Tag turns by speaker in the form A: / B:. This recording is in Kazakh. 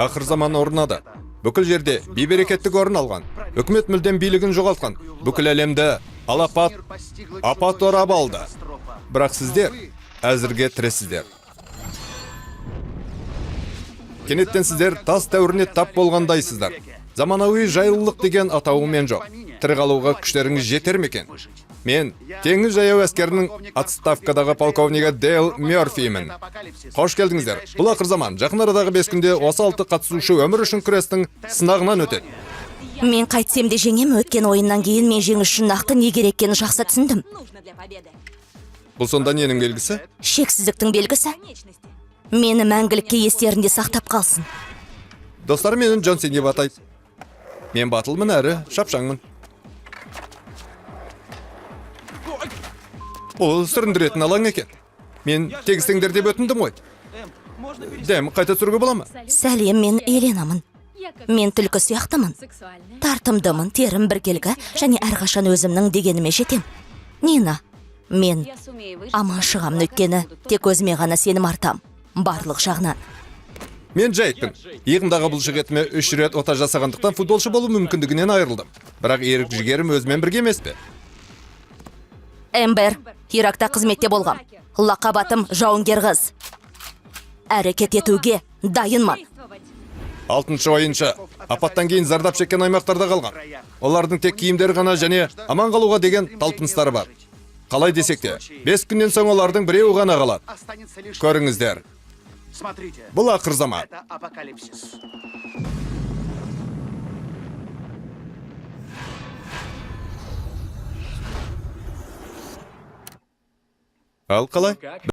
A: Ақыр заман орнады. Бүкіл жерде бейберекеттік орын алған. Үкімет мүлдем билігін жоғалтқан. Бүкіл әлемді алапат, апат орап алды. Бірақ сіздер әзірге тіресіздер. Кенеттен сіздер тас дәуіріне тап болғандайсыздар. Заманауи жайлылық деген атауымен жоқ. Тірі қалуға күштеріңіз жетер ме екен? Мен теңіз жаяу әскерінің отставкадағы полковнигі Дейл Мёрфимін. Қош келдіңіздер. Бұл ақыр заман. Жақын арадағы 5 күнде осы 6 қатысушы өмір үшін күрестің сынағынан өтеді.
B: Мен қайтсем де жеңем, өткен ойыннан кейін мен жеңіс үшін нақты не керек екенін жақсы түсіндім.
A: Бұл сонда ненің белгісі?
B: Шексіздіктің белгісі. Мені мәңгілікке естерінде сақтап қалсын.
A: Достар, менің Джон Сен деп атайды. Мен батылмын әрі шапшаңмын. Ол сүріндіретін алаң екен. Мен тегістеңдер деп өтіндім ғой. Дәм, қайта түсіруге бола ма?
B: Сәлем, мен Еленамын. Мен түлкі сияқтымын. Тартымдымын, терім біркелгі, және әрқашан өзімнің дегеніме жетем. Нина, мен аман шығамын, өйткені тек өзіме ғана сенім артам. Барлық жағынан.
A: Мен жайттым. Иығымдағы бұлшық етіме 3 рет ота жасағандықтан футболшы болу мүмкіндігінен айырылдым. Бірақ ерік жігерім өзімен бірге емес пе?
B: Эмбер, Иракта қызметте болғам. Лақабатым жауынгер қыз. Әрекет етуге дайынмын.
A: 6-шы ойыншы. Апаттан кейін зардап шеккен аймақтарда қалған. Олардың тек киімдері ғана және аман қалуға деген талпыныстары бар. Қалай десек те, 5 күннен соң олардың біреуі ғана қалады. Көріңіздер. Бұл ақыр заман. Ал қалай?